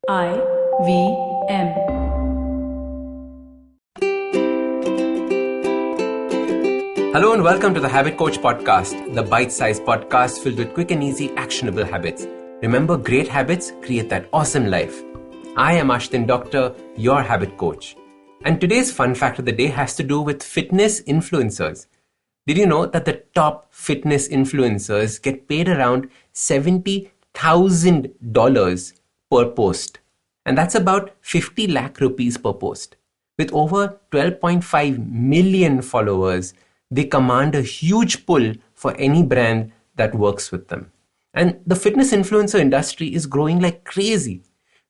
IVM. Hello and welcome to the Habit Coach Podcast, the bite-sized podcast filled with quick and easy actionable habits. Remember, great habits create that awesome life. I am Ashdin Doctor, your habit coach. And today's fun fact of the day has to do with fitness influencers. Did you know that the top fitness influencers get paid around $70,000 per post? And that's about 50 lakh rupees per post. With over 12.5 million followers, they command a huge pull for any brand that works with them. And the fitness influencer industry is growing like crazy.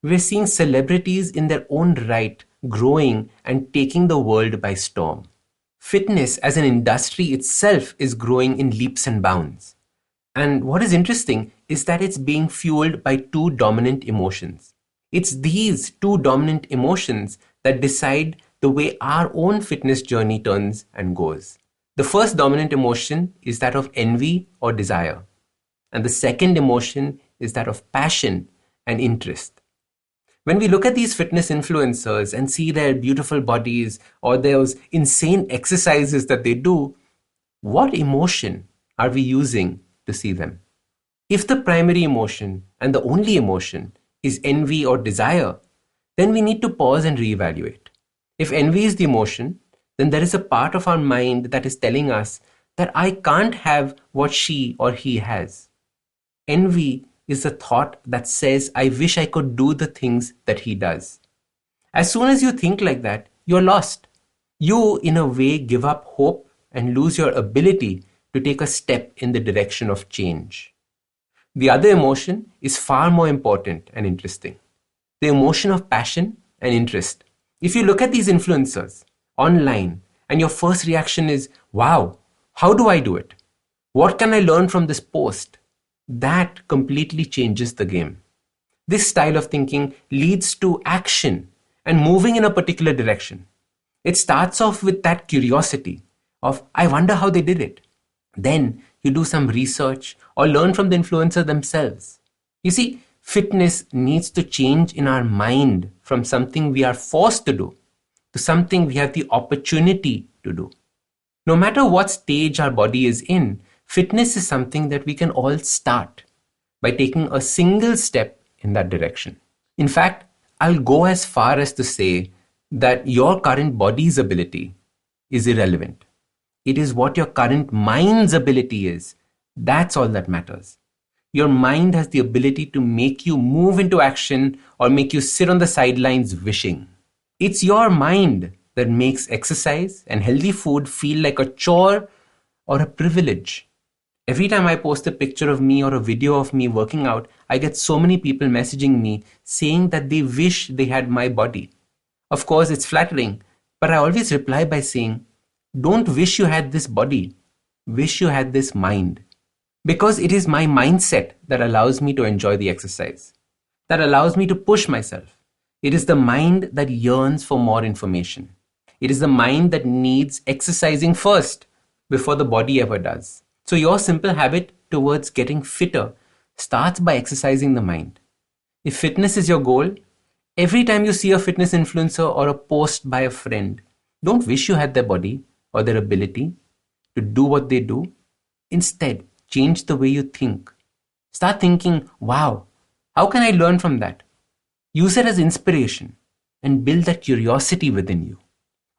We're seeing celebrities in their own right growing and taking the world by storm. Fitness as an industry itself is growing in leaps and bounds. And what is interesting is that it's being fueled by two dominant emotions. It's these two dominant emotions that decide the way our own fitness journey turns and goes. The first dominant emotion is that of envy or desire. And the second emotion is that of passion and interest. When we look at these fitness influencers and see their beautiful bodies or those insane exercises that they do, what emotion are we using to see them? If the primary emotion and the only emotion is envy or desire, then we need to pause and reevaluate. If envy is the emotion, then there is a part of our mind that is telling us that I can't have what she or he has. Envy is the thought that says, I wish I could do the things that he does. As soon as you think like that, you're lost. You, in a way, give up hope and lose your ability to take a step in the direction of change. The other emotion is far more important and interesting. The emotion of passion and interest. If you look at these influencers online and your first reaction is, wow, how do I do it? What can I learn from this post? That completely changes the game. This style of thinking leads to action and moving in a particular direction. It starts off with that curiosity of, I wonder how they did it. Then you do some research or learn from the influencer themselves. You see, fitness needs to change in our mind from something we are forced to do to something we have the opportunity to do. No matter what stage our body is in, fitness is something that we can all start by taking a single step in that direction. In fact, I'll go as far as to say that your current body's ability is irrelevant. It is what your current mind's ability is. That's all that matters. Your mind has the ability to make you move into action or make you sit on the sidelines wishing. It's your mind that makes exercise and healthy food feel like a chore or a privilege. Every time I post a picture of me or a video of me working out, I get so many people messaging me saying that they wish they had my body. Of course, it's flattering, but I always reply by saying, don't wish you had this body, wish you had this mind. Because it is my mindset that allows me to enjoy the exercise, that allows me to push myself. It is the mind that yearns for more information. It is the mind that needs exercising first before the body ever does. So your simple habit towards getting fitter starts by exercising the mind. If fitness is your goal, every time you see a fitness influencer or a post by a friend, don't wish you had their body or their ability to do what they do. Instead, change the way you think. Start thinking, wow, how can I learn from that? Use it as inspiration and build that curiosity within you.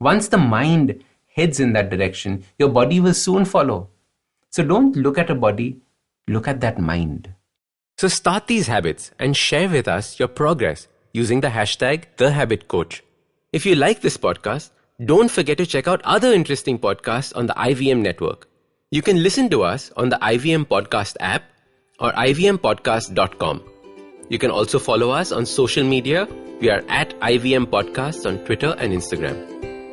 Once the mind heads in that direction, your body will soon follow. So don't look at a body, look at that mind. So start these habits and share with us your progress using the hashtag #TheHabitCoach. If you like this podcast, don't forget to check out other interesting podcasts on the IVM network. You can listen to us on the IVM Podcast app or ivmpodcast.com. You can also follow us on social media. We are at IVM Podcasts on Twitter and Instagram.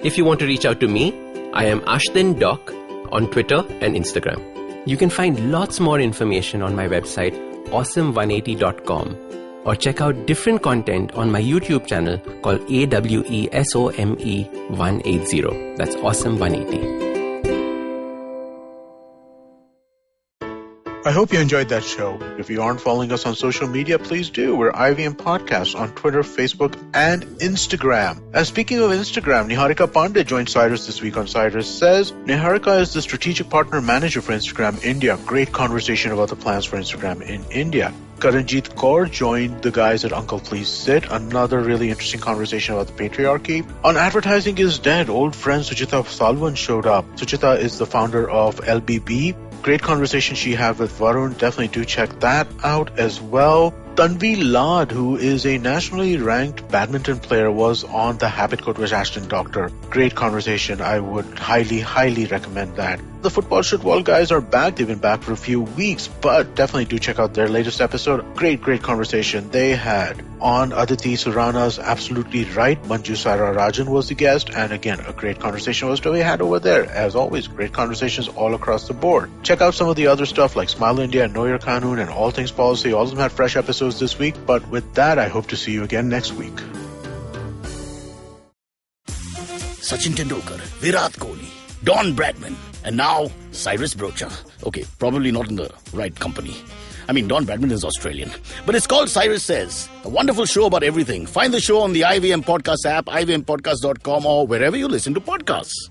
If you want to reach out to me, I am Ashdin Doc on Twitter and Instagram. You can find lots more information on my website, awesome180.com, or check out different content on my YouTube channel called AWESOME180. That's Awesome 180. I hope you enjoyed that show. If you aren't following us on social media, please do. We're IVM Podcast on Twitter, Facebook, and Instagram. Speaking of Instagram, Niharika Pandey joined Cyrus this week on Cyrus Says. Niharika is the strategic partner manager for Instagram India. Great conversation about the plans for Instagram in India. Karanjit Kaur joined the guys at Uncle Please Sit. Another really interesting conversation about the patriarchy. On Advertising is Dead, old friend Suchita Salwan showed up. Suchita is the founder of LBB. Great conversation she had with Varun. Definitely do check that out as well. Tanvi Lad, who is a nationally ranked badminton player, was on the Habit Code with Ashdin Doctor. Great conversation. I would highly, highly recommend that. The Football Football guys are back. They've been back for a few weeks, but definitely do check out their latest episode. Great conversation they had. On Aditi Surana's Absolutely Right, Manju Sara Rajan was the guest, and again, a great conversation was to be had over there. As always, great conversations all across the board. Check out some of the other stuff like Smile India, Know Your Kanun, and All Things Policy. All of them had fresh episodes this week, but with that, I hope to see you again next week. Sachin Tendulkar, Virat Kohli, Don Bradman, and now Cyrus Brocha. Okay, probably not in the right company. I mean, Don Bradman is Australian. But it's called Cyrus Says, a wonderful show about everything. Find the show on the IVM Podcast app, ivmpodcast.com, or wherever you listen to podcasts.